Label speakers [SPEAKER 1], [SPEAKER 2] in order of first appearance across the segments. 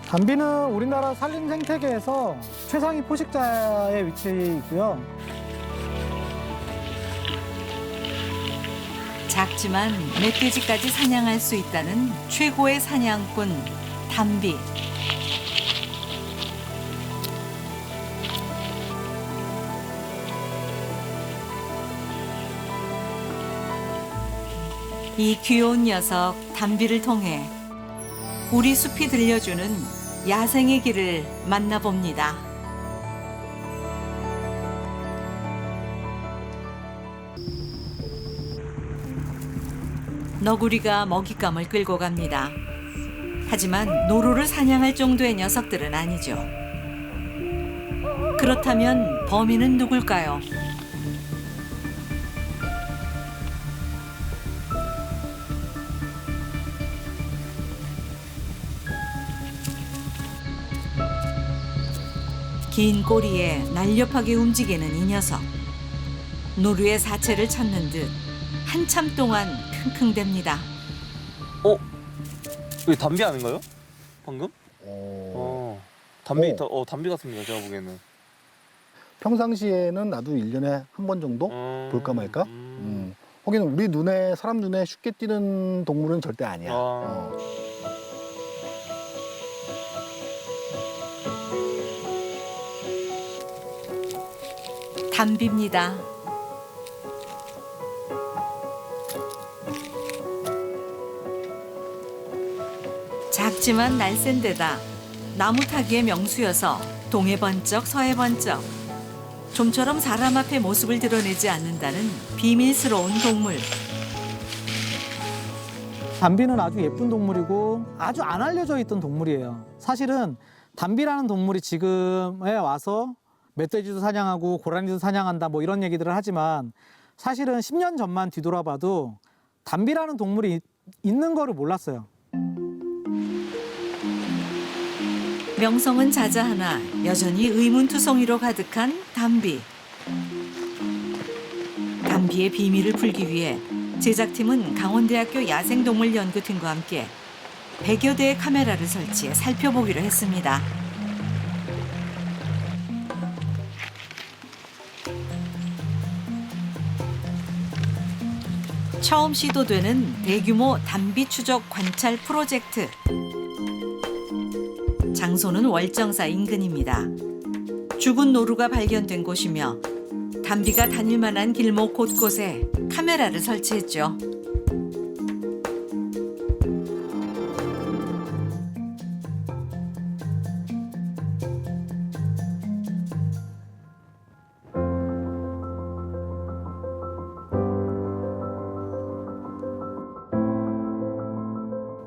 [SPEAKER 1] 담비는 우리나라 산림 생태계에서 최상위 포식자에 위치해 있고요.
[SPEAKER 2] 작지만 멧돼지까지 사냥할 수 있다는 최고의 사냥꾼 담비. 이 귀여운 녀석 담비를 통해 우리 숲이 들려주는 야생의 길을 만나봅니다. 너구리가 먹잇감을 끌고 갑니다. 하지만 노루를 사냥할 정도의 녀석들은 아니죠. 그렇다면 범인은 누굴까요? 긴 꼬리에 날렵하게 움직이는 이 녀석. 노루의 사체를 찾는 듯 한참 동안 킁킁댑니다.
[SPEAKER 3] 이게 담비 아닌가요? 방금? 담비,
[SPEAKER 4] 오.
[SPEAKER 3] 담비 같습니다, 제가 보기에는.
[SPEAKER 4] 평상시에는 나도 1년에 한 번 정도 볼까 말까? 거기는 우리 눈에, 사람 눈에 쉽게 띄는 동물은 절대 아니야.
[SPEAKER 2] 담비입니다. 작지만 날쌘 데다 나무 타기의 명수여서 동해 번쩍 서해 번쩍 좀처럼 사람 앞에 모습을 드러내지 않는다는 비밀스러운 동물.
[SPEAKER 1] 담비는 아주 예쁜 동물이고 아주 안 알려져 있던 동물이에요. 사실은 담비라는 동물이 지금에 와서 멧돼지도 사냥하고 고라니도 사냥한다 뭐 이런 얘기들을 하지만 사실은 10년 전만 뒤돌아봐도 담비라는 동물이 있는 거를 몰랐어요.
[SPEAKER 2] 명성은 자자하나 여전히 의문투성이로 가득한 담비. 담비의 비밀을 풀기 위해 제작팀은 강원대학교 야생동물연구팀과 함께 100여 대의 카메라를 설치해 살펴보기로 했습니다. 처음 시도되는 대규모 담비 추적 관찰 프로젝트. 장소는 월정사 인근입니다. 죽은 노루가 발견된 곳이며 담비가 다닐 만한 길목 곳곳에 카메라를 설치했죠.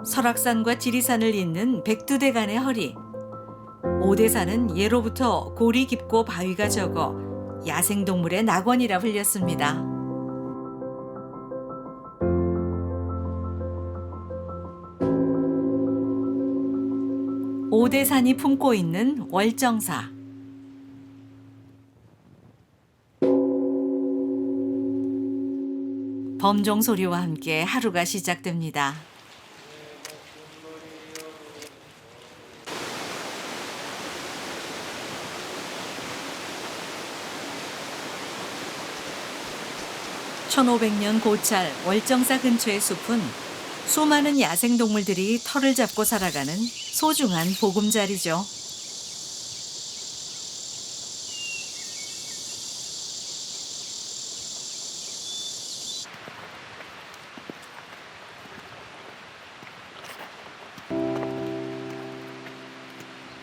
[SPEAKER 2] 설악산과 지리산을 잇는 백두대간의 허리. 오대산은 예로부터 골이 깊고 바위가 적어 야생동물의 낙원이라 불렸습니다. 오대산이 품고 있는 월정사. 범종 소리와 함께 하루가 시작됩니다. (1500년) 고찰 월정사 근처의 숲은 수많은 야생동물들이 털을 잡고 살아가는 소중한 보금자리죠.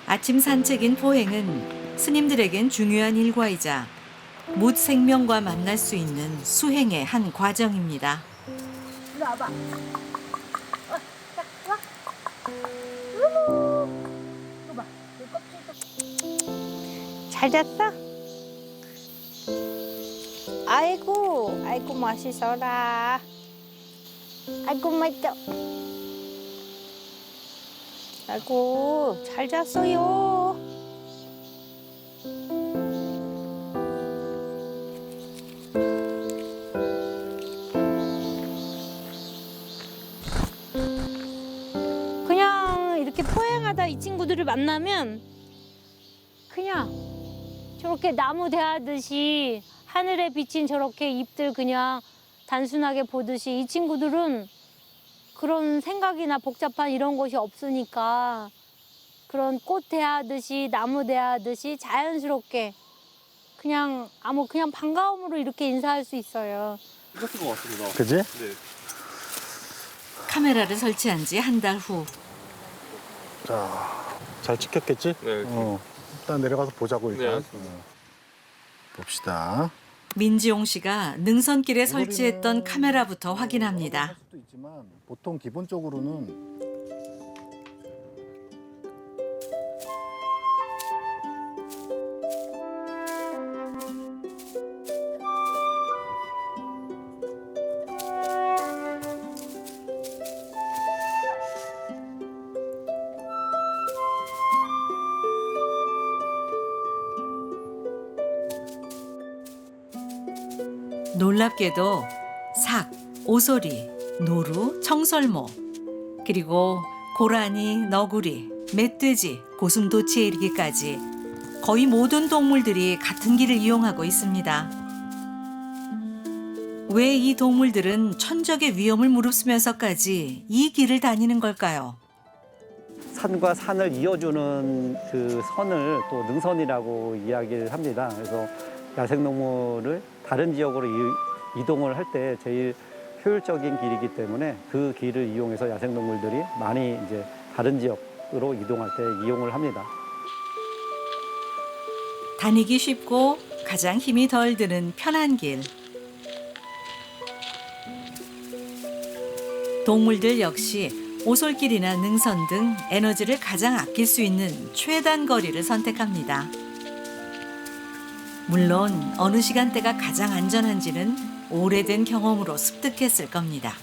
[SPEAKER 2] 아침 산책인 포행은 스님들에겐 중요한 일과이자 묻 생명과 만날 수 있는 수행의 한 과정입니다.
[SPEAKER 5] 이리 와봐. 이거 봐. 잘 잤어? 아이고, 아이고 맛있어라. 아이고 맛있어. 아이고 잘 잤어요. 때마다 이 친구들을 만나면 그냥 저렇게 나무 대하듯이 하늘에 비친 저렇게 잎들 그냥 단순하게 보듯이 이 친구들은 그런 생각이나 복잡한 이런 것이 없으니까 그런 꽃 대하듯이 나무 대하듯이 자연스럽게 그냥 그냥 반가움으로 이렇게 인사할 수 있어요.
[SPEAKER 3] 똑같은 것 같습니다.
[SPEAKER 4] 그지?
[SPEAKER 3] 네.
[SPEAKER 2] 카메라를 설치한 지 한 달 후
[SPEAKER 4] 자, 잘 찍혔겠지?
[SPEAKER 3] 네.
[SPEAKER 4] 일단 내려가서 보자고 일단.
[SPEAKER 3] 네.
[SPEAKER 4] 봅시다.
[SPEAKER 2] 민지용 씨가 능선길에 설치했던 카메라부터 확인합니다.
[SPEAKER 4] 할 수도 있지만 보통 기본적으로는
[SPEAKER 2] 놀랍게도 삭, 오소리, 노루, 청설모, 그리고 고라니, 너구리, 멧돼지, 고슴도치에 이르기까지 거의 모든 동물들이 같은 길을 이용하고 있습니다. 왜 이 동물들은 천적의 위험을 무릅쓰면서까지 이 길을 다니는 걸까요?
[SPEAKER 6] 산과 산을 이어주는 그 선을 또 능선이라고 이야기를 합니다. 그래서 야생동물을 다른 지역으로 이동을 할 때 제일 효율적인 길이기 때문에 그 길을 이용해서 야생동물들이 많이 이제 다른 지역으로 이동할 때 이용을 합니다.
[SPEAKER 2] 다니기 쉽고 가장 힘이 덜 드는 편한 길. 동물들 역시 오솔길이나 능선 등 에너지를 가장 아낄 수 있는 최단 거리를 선택합니다. 물론 어느 시간대가 가장 안전한지는 오래된 경험으로 습득했을 겁니다.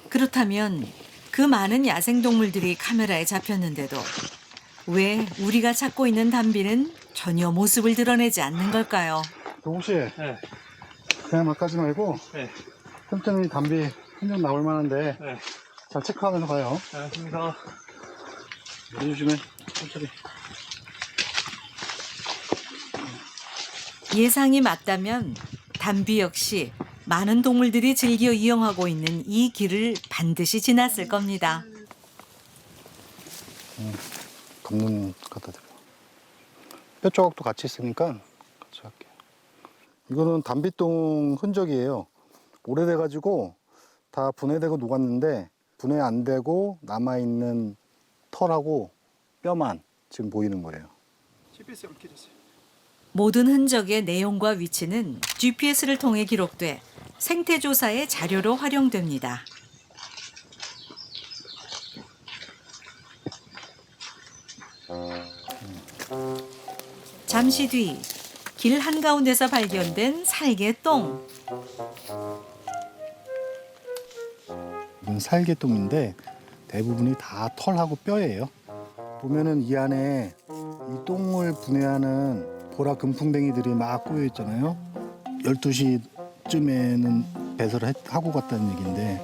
[SPEAKER 2] 그렇다면 그 많은 야생동물들이 카메라에 잡혔는데도 왜 우리가 찾고 있는 담비는 전혀 모습을 드러내지 않는 걸까요?
[SPEAKER 4] 동욱 씨,
[SPEAKER 3] 네.
[SPEAKER 4] 그냥 막 가지 말고
[SPEAKER 3] 네.
[SPEAKER 4] 틈틈이 담비 한정 나올 만한데
[SPEAKER 3] 네.
[SPEAKER 4] 잘 체크하면서 가요.
[SPEAKER 3] 알겠습니다.
[SPEAKER 4] 조심해. 천천히.
[SPEAKER 2] 예상이 맞다면 담비 역시 많은 동물들이 즐겨 이용하고 있는 이 길을 반드시 지났을 겁니다.
[SPEAKER 4] 검눈 갖다 드려. 뼈 조각도 같이 있으니까 같이 할게요. 이거는 담비똥 흔적이에요. 오래돼가지고 다 분해되고 녹았는데 분해 안 되고 남아있는 털하고 뼈만 지금 보이는 거예요.
[SPEAKER 2] 모든 흔적의 내용과 위치는 GPS를 통해 기록돼 생태조사의 자료로 활용됩니다. 잠시 뒤 길 한가운데서 발견된 살개똥.
[SPEAKER 4] 이건 살개똥인데 대부분이 다 털하고 뼈예요. 보면은 이 안에 이 똥을 분해하는 보라 금풍뎅이들이 막 꼬여 있잖아요. 12시쯤에는 배설을 하고 갔다는 얘기인데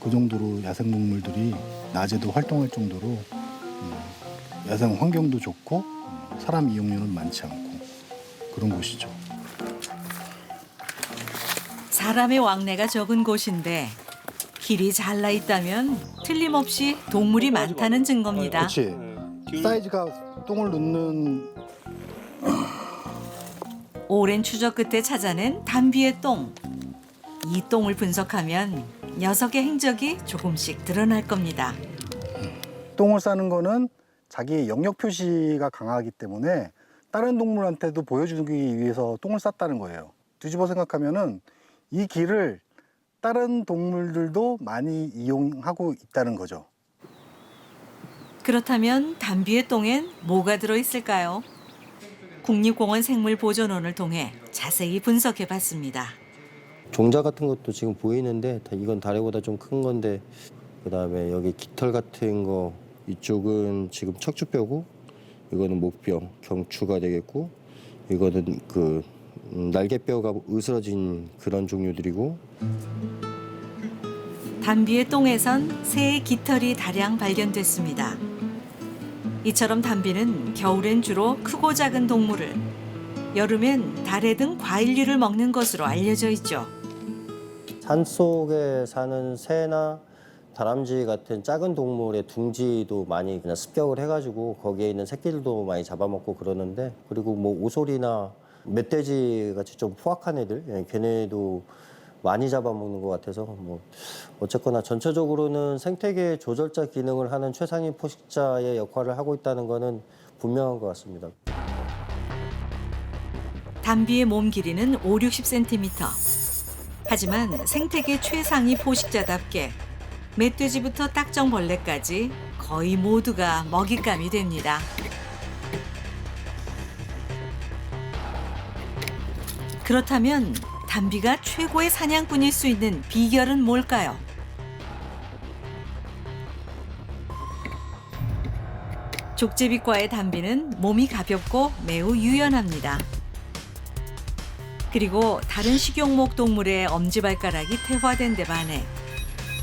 [SPEAKER 4] 그 정도로 야생동물들이 낮에도 활동할 정도로 야생 환경도 좋고 사람 이용료는 많지 않고 그런 곳이죠.
[SPEAKER 2] 사람의 왕래가 적은 곳인데 길이 잘나 있다면 틀림없이 동물이 많다는 증거입니다.
[SPEAKER 4] 그렇지. 사이즈가 똥을 넣는
[SPEAKER 2] 오랜 추적 끝에 찾아낸 담비의 똥. 이 똥을 분석하면 녀석의 행적이 조금씩 드러날 겁니다.
[SPEAKER 4] 똥을 싸는 거는 자기 영역 표시가 강하기 때문에 다른 동물한테도 보여주기 위해서 똥을 쌌다는 거예요. 뒤집어 생각하면은 이 길을 다른 동물들도 많이 이용하고 있다는 거죠.
[SPEAKER 2] 그렇다면 담비의 똥엔 뭐가 들어있을까요? 국립공원 생물보존원을 통해 자세히 분석해 봤습니다.
[SPEAKER 7] 종자 같은 것도 지금 보이는데 이건 다리보다 좀 큰 건데 그다음에 여기 깃털 같은 거 이쪽은 지금 척추뼈고 이거는 목뼈 경추가 되겠고 이거는 그 날개뼈가 으스러진 그런 종류들이고
[SPEAKER 2] 담비의 똥에선 새의 깃털이 다량 발견됐습니다. 이처럼 담비는 겨울엔 주로 크고 작은 동물을, 여름엔 다래 등 과일류를 먹는 것으로 알려져 있죠.
[SPEAKER 7] 산속에 사는 새나 다람쥐 같은 작은 동물의 둥지도 많이 그냥 습격을 해가지고 거기에 있는 새끼들도 많이 잡아먹고 그러는데, 그리고 뭐 오소리나 멧돼지 같이 좀 포악한 애들, 예, 걔네도 많이 잡아먹는 것 같아서 뭐 어쨌거나 전체적으로는 생태계 조절자 기능을 하는 최상위 포식자의 역할을 하고 있다는 거는 분명한 것 같습니다.
[SPEAKER 2] 담비의 몸 길이는 5-60cm. 하지만 생태계 최상위 포식자답게 멧돼지부터 딱정벌레까지 거의 모두가 먹잇감이 됩니다. 그렇다면 담비가 최고의 사냥꾼일 수 있는 비결은 뭘까요? 족제비과의 담비는 몸이 가볍고 매우 유연합니다. 그리고 다른 식용목 동물의 엄지발가락이 퇴화된 데 반해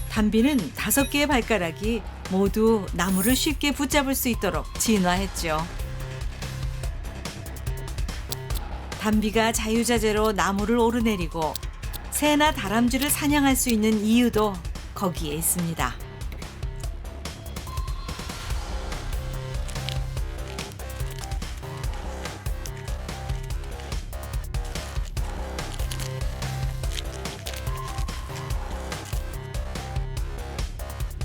[SPEAKER 2] 담비는 5개의 발가락이 모두 나무를 쉽게 붙잡을 수 있도록 진화했죠. 담비가 자유자재로 나무를 오르내리고 새나 다람쥐를 사냥할 수 있는 이유도 거기에 있습니다.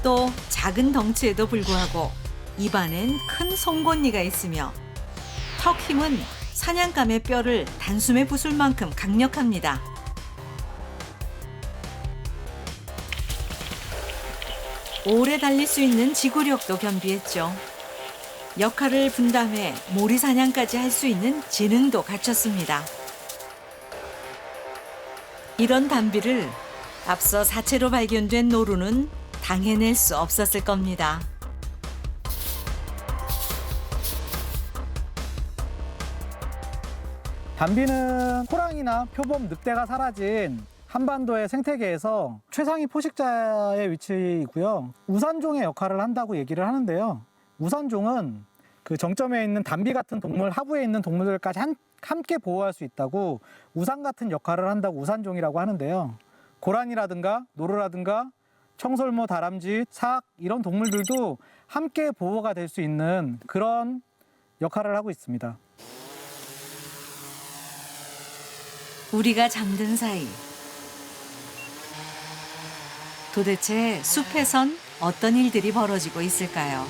[SPEAKER 2] 또 작은 덩치에도 불구하고 입안엔 큰 송곳니가 있으며 턱 힘은 사냥감의 뼈를 단숨에 부술 만큼 강력합니다. 오래 달릴 수 있는 지구력도 겸비했죠. 역할을 분담해 모리 사냥까지 할 수 있는 지능도 갖췄습니다. 이런 담비를 앞서 사체로 발견된 노루는 당해낼 수 없었을 겁니다.
[SPEAKER 1] 담비는 호랑이나 표범, 늑대가 사라진 한반도의 생태계에서 최상위 포식자의 위치이고요. 우산종의 역할을 한다고 얘기를 하는데요. 우산종은 그 정점에 있는 담비 같은 동물, 하부에 있는 동물들까지 함께 보호할 수 있다고 우산 같은 역할을 한다고 우산종이라고 하는데요. 고라니라든가 노루라든가 청설모, 다람쥐, 삭 이런 동물들도 함께 보호가 될 수 있는 그런 역할을 하고 있습니다.
[SPEAKER 2] 우리가 잠든 사이 도대체 숲에선 어떤 일들이 벌어지고 있을까요?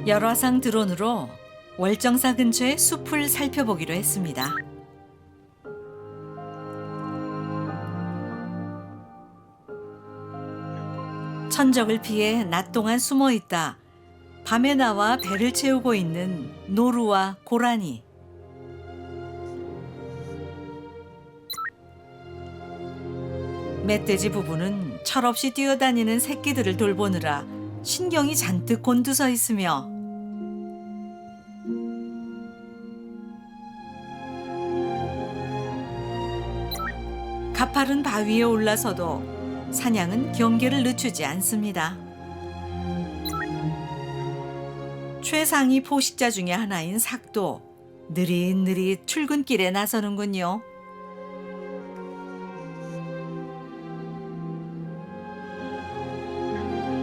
[SPEAKER 2] 열화상 드론으로 월정사 근처의 숲을 살펴보기로 했습니다. 천적을 피해 낮 동안 숨어 있다 밤에 나와 배를 채우고 있는 노루와 고라니. 멧돼지 부부는 철없이 뛰어다니는 새끼들을 돌보느라 신경이 잔뜩 곤두서 있으며 가파른 바위에 올라서도 사냥은 경계를 늦추지 않습니다. 최상위 포식자 중에 하나인 삭도 느릿느릿 출근길에 나서는군요.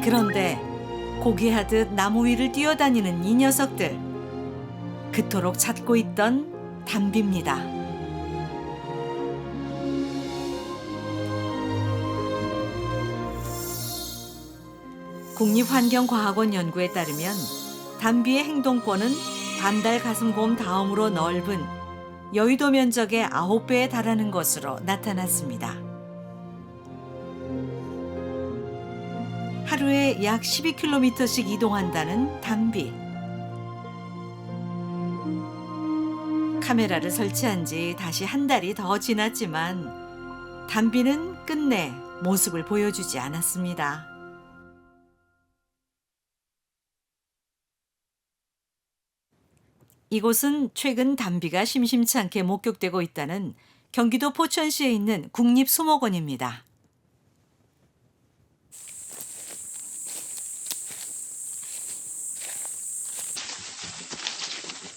[SPEAKER 2] 그런데 고개하듯 나무 위를 뛰어다니는 이 녀석들, 그토록 찾고 있던 담비입니다. 국립환경과학원 연구에 따르면 담비의 행동권은 반달 가슴곰 다음으로 넓은 여의도 면적의 9배에 달하는 것으로 나타났습니다. 하루에 약 12km씩 이동한다는 담비. 카메라를 설치한 지 다시 한 달이 더 지났지만 담비는 끝내 모습을 보여주지 않았습니다. 이곳은 최근 담비가 심심치 않게 목격되고 있다는 경기도 포천시에 있는 국립수목원입니다.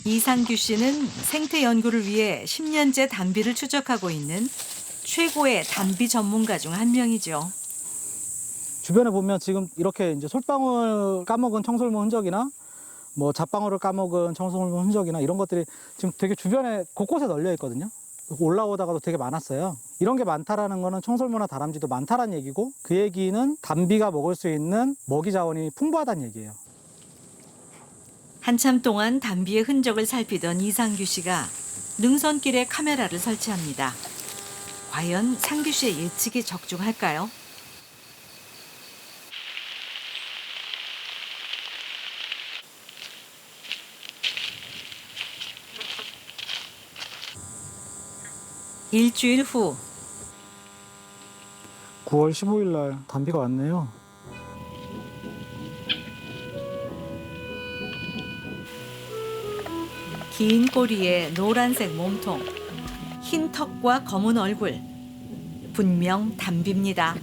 [SPEAKER 2] 이상규 씨는 생태 연구를 위해 10년째 담비를 추적하고 있는 최고의 담비 전문가 중 한 명이죠.
[SPEAKER 1] 주변에 보면 지금 이렇게 이제 솔방울 까먹은 청설모 흔적이나 뭐 잣방울을 까먹은 청설모 흔적이나 이런 것들이 지금 되게 주변에 곳곳에 널려 있거든요. 올라오다가도 되게 많았어요. 이런 게 많다라는 거는 청설모나 다람쥐도 많다라는 얘기고, 그 얘기는 담비가 먹을 수 있는 먹이 자원이 풍부하다는 얘기예요.
[SPEAKER 2] 한참 동안 담비의 흔적을 살피던 이상규 씨가 능선길에 카메라를 설치합니다. 과연 상규 씨의 예측이 적중할까요? 일주일 후
[SPEAKER 1] 9월 15일 날 담비가 왔네요.
[SPEAKER 2] 긴 꼬리에 노란색 몸통, 흰 턱과 검은 얼굴. 분명 담비입니다.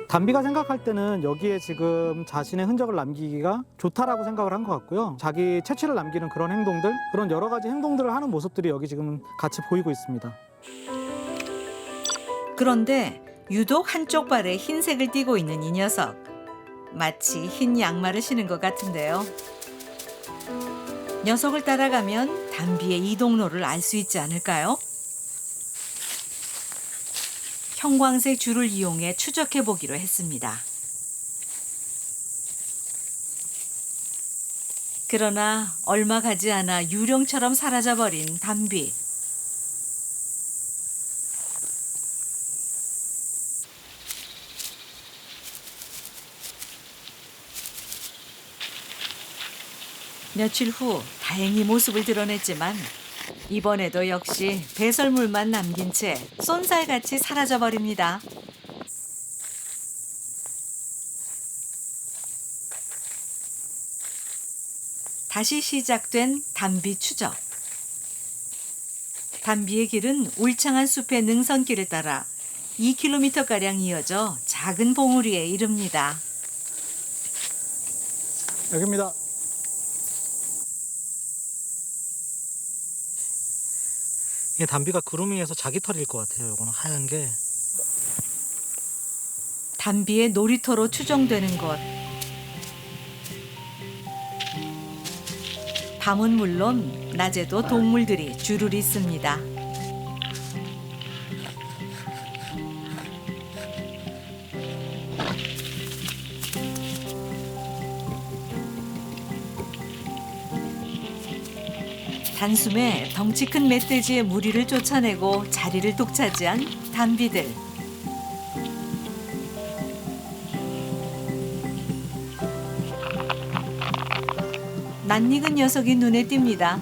[SPEAKER 1] 담비가 생각할 때는 여기에 지금 자신의 흔적을 남기기가 좋다라고 생각을 한 것 같고요. 자기 채취를 남기는 그런 행동들, 그런 여러 가지 행동들을 하는 모습들이 여기 지금 같이 보이고 있습니다.
[SPEAKER 2] 그런데 유독 한쪽 발에 흰색을 띠고 있는 이 녀석. 마치 흰 양말을 신은 것 같은데요. 녀석을 따라가면 담비의 이동로를 알 수 있지 않을까요? 형광색 줄을 이용해 추적해 보기로 했습니다. 그러나 얼마 가지 않아 유령처럼 사라져버린 담비. 며칠 후 다행히 모습을 드러냈지만 이번에도 역시 배설물만 남긴 채 쏜살같이 사라져버립니다. 다시 시작된 담비 추적. 담비의 길은 울창한 숲의 능선길을 따라 2km가량 이어져 작은 봉우리에 이릅니다.
[SPEAKER 1] 여기입니다. 이게 담비가 그루밍해서 자기 털일 것 같아요. 이거는 하얀 게.
[SPEAKER 2] 담비의 놀이터로 추정되는 곳. 밤은 물론 낮에도 동물들이 줄을 잇습니다. 단숨에 덩치 큰 멧돼지의 무리를 쫓아내고 자리를 독차지한 담비들. 낯익은 녀석이 눈에 띕니다.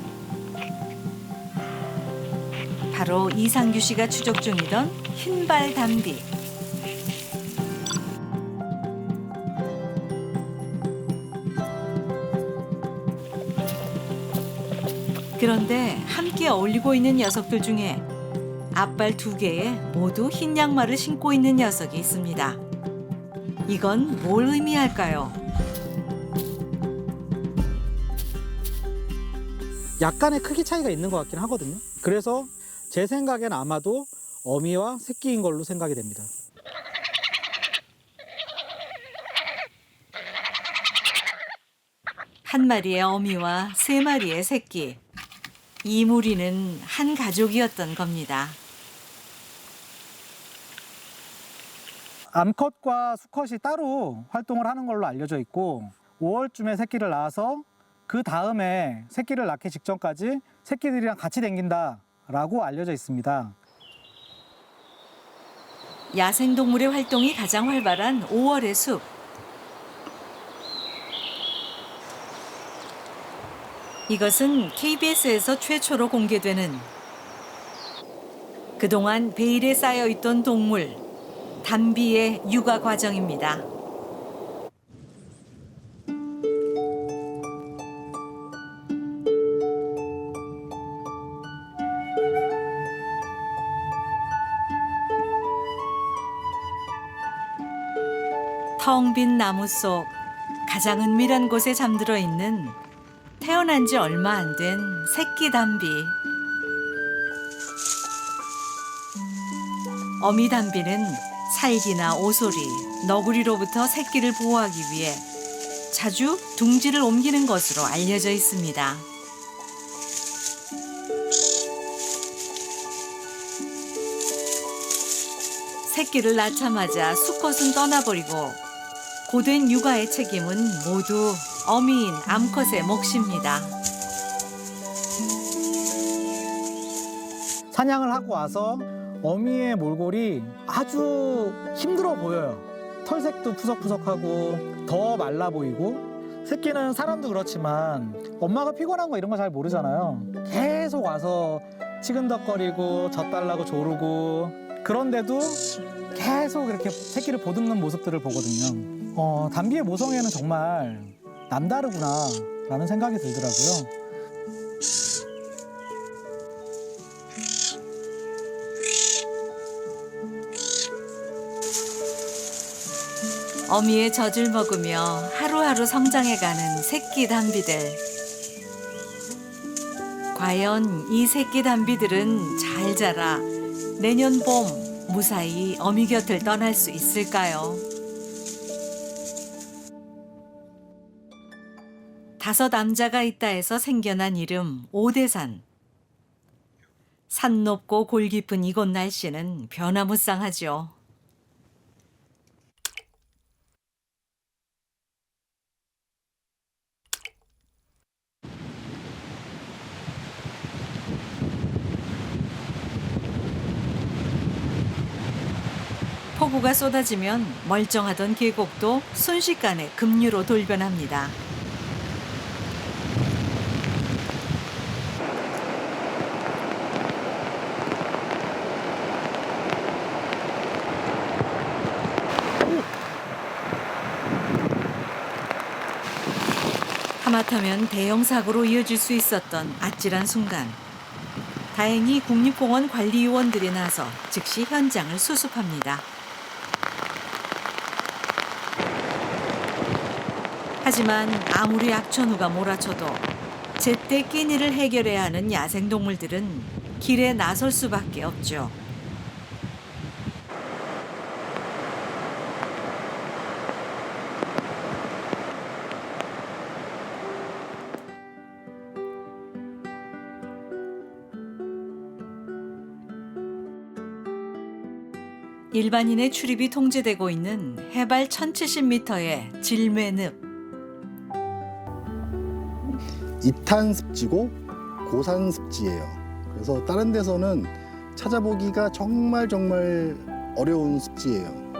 [SPEAKER 2] 바로 이상규 씨가 추적 중이던 흰발 담비. 그런데 함께 어울리고 있는 녀석들 중에 앞발 2개에 모두 흰 양말을 신고 있는 녀석이 있습니다. 이건 뭘 의미할까요?
[SPEAKER 1] 약간의 크기 차이가 있는 것 같긴 하거든요. 그래서 제 생각엔 아마도 어미와 새끼인 걸로 생각이 됩니다.
[SPEAKER 2] 한 마리의 어미와 3마리의 새끼. 이 무리는 한 가족이었던 겁니다.
[SPEAKER 1] 암컷과 수컷이 따로 활동을 하는 걸로 알려져 있고, 5월쯤에 새끼를 낳아서 그 다음에 새끼를 낳기 직전까지 새끼들이랑 같이 댕긴다라고 알려져 있습니다.
[SPEAKER 2] 야생동물의 활동이 가장 활발한 5월의 숲. 이것은 KBS에서 최초로 공개되는 그동안 베일에 쌓여있던 동물, 담비의 육아 과정입니다. 텅 빈 나무 속 가장 은밀한 곳에 잠들어 있는 태어난 지 얼마 안 된 새끼 담비. 어미 담비는 살기나 오소리, 너구리로부터 새끼를 보호하기 위해 자주 둥지를 옮기는 것으로 알려져 있습니다. 새끼를 낳자마자 수컷은 떠나버리고 고된 육아의 책임은 모두 어미인 암컷의 몫입니다.
[SPEAKER 1] 사냥을 하고 와서 어미의 몰골이 아주 힘들어 보여요. 털색도 푸석푸석하고 더 말라 보이고, 새끼는 사람도 그렇지만 엄마가 피곤한 거 이런 거 잘 모르잖아요. 계속 와서 치근덕거리고 젖달라고 조르고, 그런데도 계속 이렇게 새끼를 보듬는 모습들을 보거든요. 담비의 모성애는 정말 남다르구나 라는 생각이 들더라고요.
[SPEAKER 2] 어미의 젖을 먹으며 하루하루 성장해가는 새끼 담비들. 과연 이 새끼 담비들은 잘 자라 내년 봄 무사히 어미 곁을 떠날 수 있을까요? 5 남자가 있다 해서 생겨난 이름 오대산. 산 높고 골 깊은 이곳 날씨는 변화무쌍하죠. 폭우가 쏟아지면 멀쩡하던 계곡도 순식간에 급류로 돌변합니다. 하마터면 대형 사고로 이어질 수 있었던 아찔한 순간. 다행히 국립공원 관리요원들이 나서 즉시 현장을 수습합니다. 하지만 아무리 악천후가 몰아쳐도 제때 끼니를 해결해야 하는 야생동물들은 길에 나설 수밖에 없죠. 일반인의 출입이 통제되고 있는 해발 1070m의 질매늪.
[SPEAKER 4] 2탄 습지고 고산 습지예요. 그래서 다른 데서는 찾아보기가 정말 어려운 습지예요.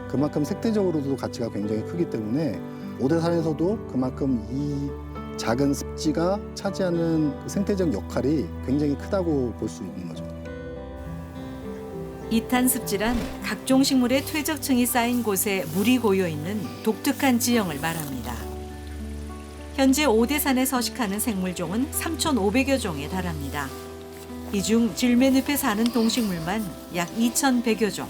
[SPEAKER 4] 그만큼 색대적으로도 가치가 굉장히 크기 때문에 오대산에서도 그만큼 이 작은 습지가 차지하는 그 생태적 역할이 굉장히 크다고 볼 수 있는 거죠.
[SPEAKER 2] 이탄 습지란 각종 식물의 퇴적층이 쌓인 곳에 물이 고여 있는 독특한 지형을 말합니다. 현재 오대산에 서식하는 생물종은 3,500여 종에 달합니다. 이 중 질매늪에 사는 동식물만 약 2,100여 종.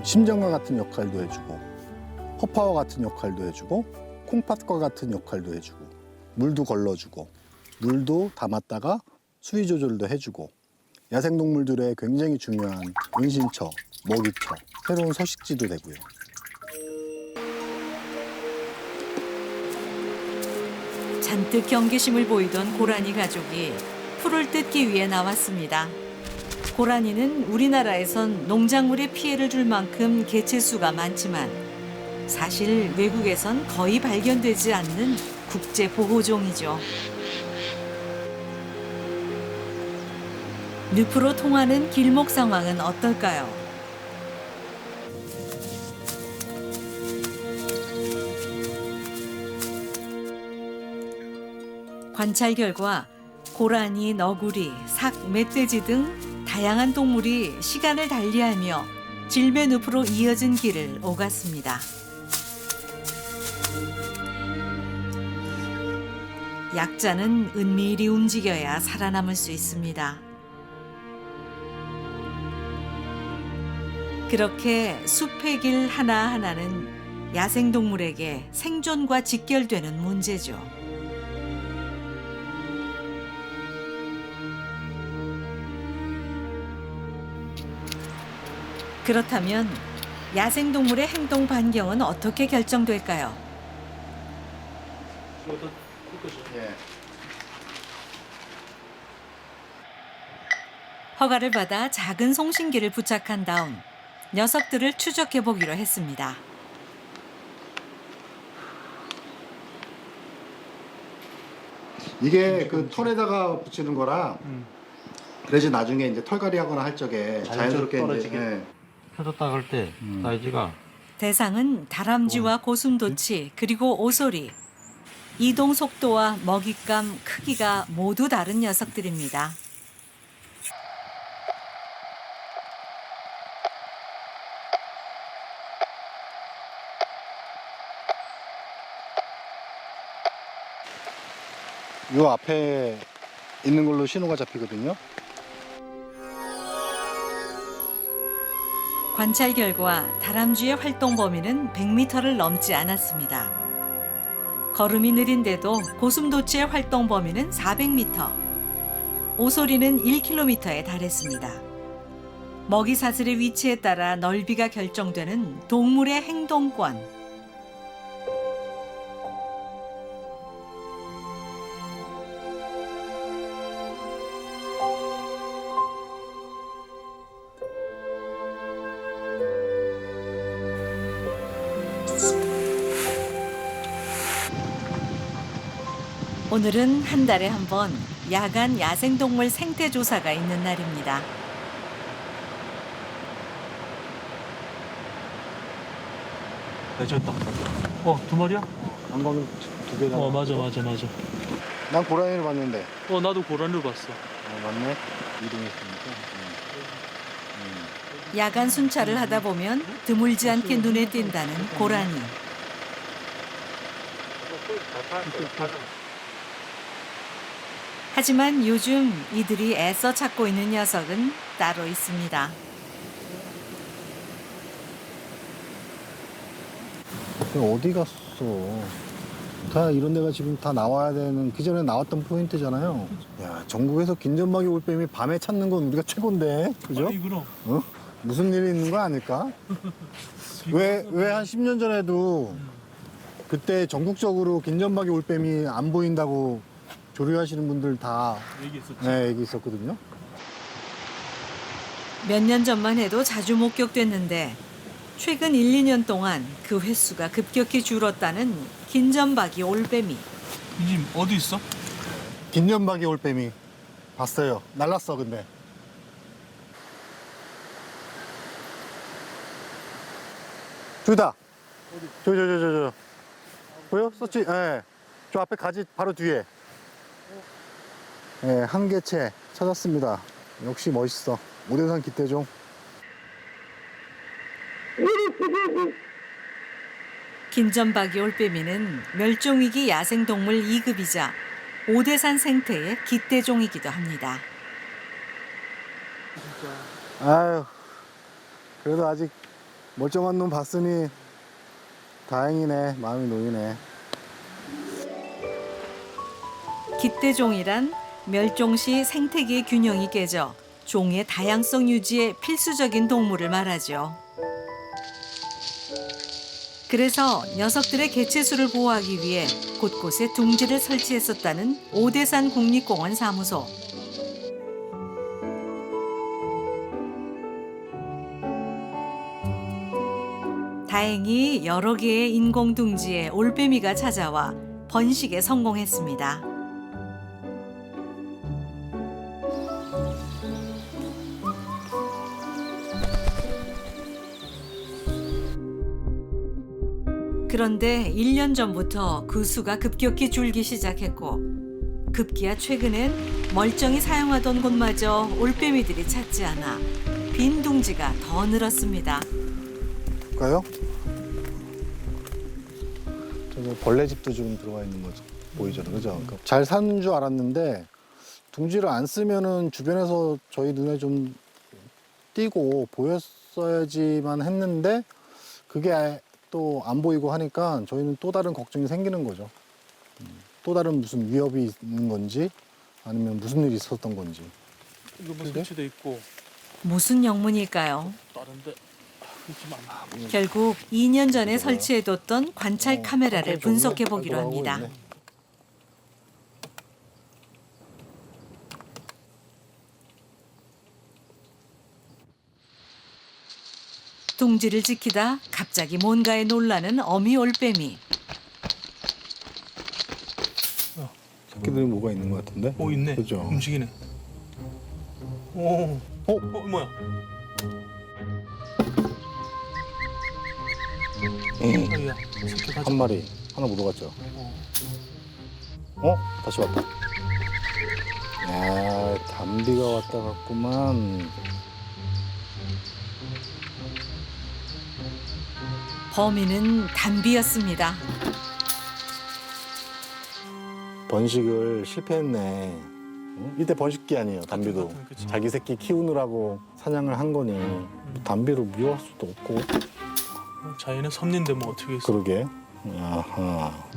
[SPEAKER 4] 심장과 같은 역할도 해주고 허파와 같은 역할도 해주고 콩팥과 같은 역할도 해주고 물도 걸러주고 물도 담았다가 수위 조절도 해주고 야생동물들의 굉장히 중요한 은신처, 먹이처, 새로운 서식지도 되고요.
[SPEAKER 2] 잔뜩 경계심을 보이던 고라니 가족이 풀을 뜯기 위해 나왔습니다. 고라니는 우리나라에선 농작물에 피해를 줄 만큼 개체수가 많지만 사실 외국에선 거의 발견되지 않는 국제 보호종이죠. 늪으로 통하는 길목 상황은 어떨까요? 관찰 결과 고라니, 너구리, 삭, 멧돼지 등 다양한 동물이 시간을 달리하며 질매늪으로 이어진 길을 오갔습니다. 약자는 은밀히 움직여야 살아남을 수 있습니다. 그렇게 숲의 길 하나하나는 야생동물에게 생존과 직결되는 문제죠. 그렇다면 야생동물의 행동 반경은 어떻게 결정될까요? 허가를 받아 작은 송신기를 부착한 다음 녀석들을 추적해 보기로 했습니다.
[SPEAKER 4] 이게 그 털에다가 붙이는 거라 그래야지 나중에 이제 털갈이 하거나 할 적에 자연스럽게
[SPEAKER 3] 떨어지게.
[SPEAKER 4] 이제
[SPEAKER 8] 펴졌다 할 때 사이즈가
[SPEAKER 2] 대상은 다람쥐와 고슴도치 그리고 오소리. 이동 속도와 먹잇감 크기가 모두 다른 녀석들입니다.
[SPEAKER 4] 요 앞에 있는 걸로 신호가 잡히거든요.
[SPEAKER 2] 관찰 결과 다람쥐의 활동 범위는 100m를 넘지 않았습니다. 걸음이 느린데도 고슴도치의 활동 범위는 400m, 오소리는 1km에 달했습니다. 먹이 사슬의 위치에 따라 넓이가 결정되는 동물의 행동권. 오늘은 한 달에 한 번 야간 야생동물 생태 조사가 있는 날입니다.
[SPEAKER 3] 내졌다. 두 마리야?
[SPEAKER 4] 안광 두 개나.
[SPEAKER 3] 맞아.
[SPEAKER 4] 난 고라니를 봤는데.
[SPEAKER 3] 나도 고라니를 봤어.
[SPEAKER 4] 맞네. 이동했으니까.
[SPEAKER 2] 야간 순찰을 하다 보면 드물지 않게 눈에 띈다는 고라니. 하지만 요즘 이들이 애써 찾고 있는 녀석은 따로 있습니다.
[SPEAKER 4] 어디 갔어? 다 이런 데가 지금 다 나와야 되는 그 전에 나왔던 포인트잖아요. 야, 전국에서 긴전박이 올빼미 밤에 찾는 건 우리가 최고인데, 그죠?
[SPEAKER 3] 그럼.
[SPEAKER 4] 어? 무슨 일이 있는 거 아닐까? 왜 한 10년 전에도 그때 전국적으로 긴전박이 올빼미 안 보인다고 조류하시는 분들 다 얘기 있었거든요.
[SPEAKER 2] 몇 년 전만 해도 자주 목격됐는데 최근 1, 2년 동안 그 횟수가 급격히 줄었다는 긴전박이 올빼미.
[SPEAKER 3] 이님 어디 있어?
[SPEAKER 4] 긴전박이 올빼미 봤어요. 날랐어 근데. 저기다. 저. 보여? 썼지? 예. 저 앞에 가지 바로 뒤에. 예, 한 개체 찾았습니다. 역시 멋있어. 오대산 기태종.
[SPEAKER 2] 긴전박이 올빼미는 멸종위기 야생동물 2급이자 오대산 생태의 기대종이기도 합니다.
[SPEAKER 4] 아유, 그래도 아직 멀쩡한 놈 봤으니 다행이네. 마음이 놓이네.
[SPEAKER 2] 기대종이란 멸종 시 생태계의 균형이 깨져 종의 다양성 유지에 필수적인 동물을 말하죠. 그래서 녀석들의 개체수를 보호하기 위해 곳곳에 둥지를 설치했었다는 오대산 국립공원 사무소. 다행히 여러 개의 인공 둥지에 올빼미가 찾아와 번식에 성공했습니다. 그런데 1년 전부터 그 수가 급격히 줄기 시작했고 급기야 최근엔 멀쩡히 사용하던 곳마저 올빼미들이 찾지 않아 빈 둥지가 더 늘었습니다.
[SPEAKER 4] 볼까요? 저기 벌레집도 지금 들어가 있는 거죠. 보이죠, 그죠? 그러니까 잘 사는 줄 알았는데 둥지를 안 쓰면은 주변에서 저희 눈에 좀 띄고 보였어야지만 했는데 그게 또 안 보이고 하니까 저희는 또 다른 걱정이 생기는 거죠. 또 다른 무슨 위협이 있는 건지 아니면 무슨 일이 있었던 건지.
[SPEAKER 3] 이거 뭐 설치돼 있고
[SPEAKER 2] 무슨 영문일까요?
[SPEAKER 3] 다른데 지금 안
[SPEAKER 2] 결국 2년 전에 설치해뒀던 관찰 카메라를 분석해 보기로
[SPEAKER 4] 돌아가고
[SPEAKER 2] 합니다.
[SPEAKER 4] 있네.
[SPEAKER 2] 둥지를 지키다 갑자기 뭔가에 놀라는 어미 올빼미.
[SPEAKER 4] 새끼들이 뭐가 있는 것 같은데?
[SPEAKER 3] 오 있네.
[SPEAKER 4] 그죠?
[SPEAKER 3] 움직이네. 오. 뭐야? 아야, 새끼 가자.
[SPEAKER 4] 한 마리 하나 묻어갔죠. 다시 왔다. 야, 담비가 왔다 갔구만.
[SPEAKER 2] 범인은 담비였습니다.
[SPEAKER 4] 번식을 실패했네. 이때 번식기 아니에요, 담비도.
[SPEAKER 3] 같은, 그치.
[SPEAKER 4] 자기 새끼 키우느라고 사냥을 한 거니. 담비로 미워할 수도 없고.
[SPEAKER 3] 자기는 섭리인데 뭐 어떻게 했어?
[SPEAKER 4] 그러게. 아하.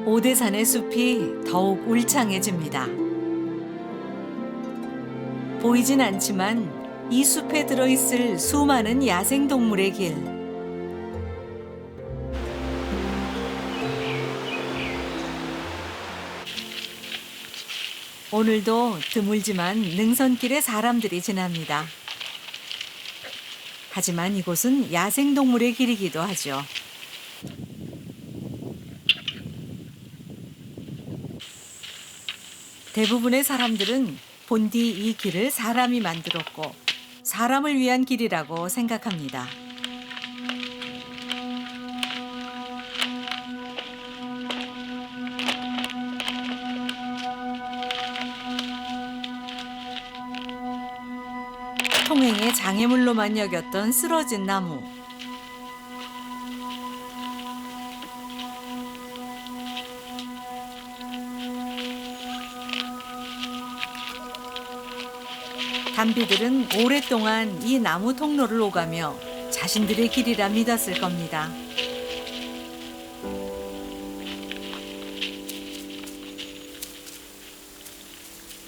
[SPEAKER 2] 오대산의 숲이 더욱 울창해집니다. 보이진 않지만 이 숲에 들어있을 수많은 야생동물의 길. 오늘도 드물지만 능선길에 사람들이 지납니다. 하지만 이곳은 야생동물의 길이기도 하죠. 대부분의 사람들은 본디 이 길을 사람이 만들었고 사람을 위한 길이라고 생각합니다. 통행의 장애물로만 여겼던 쓰러진 나무. 담비들은 오랫동안 이 나무 통로를 오가며 자신들의 길이라 믿었을 겁니다.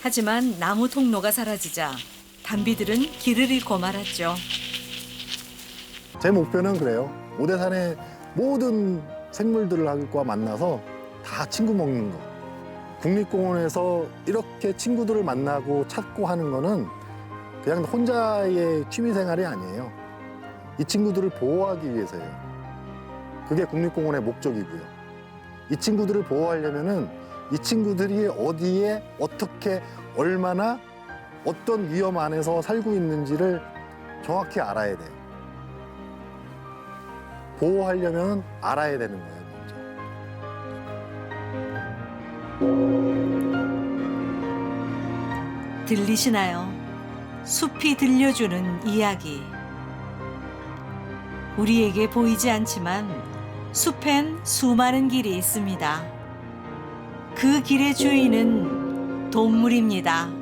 [SPEAKER 2] 하지만 나무 통로가 사라지자 담비들은 길을 잃고 말았죠.
[SPEAKER 4] 제 목표는 그래요. 오대산의 모든 생물들과 만나서 다 친구 먹는 거. 국립공원에서 이렇게 친구들을 만나고 찾고 하는 거는 그냥 혼자의 취미생활이 아니에요. 이 친구들을 보호하기 위해서예요. 그게 국립공원의 목적이고요. 이 친구들을 보호하려면은 이 친구들이 어디에 어떻게 얼마나 어떤 위험 안에서 살고 있는지를 정확히 알아야 돼요. 보호하려면 알아야 되는 거예요, 먼저.
[SPEAKER 2] 들리시나요? 숲이 들려주는 이야기. 우리에게 보이지 않지만 숲엔 수많은 길이 있습니다. 그 길의 주인은 동물입니다.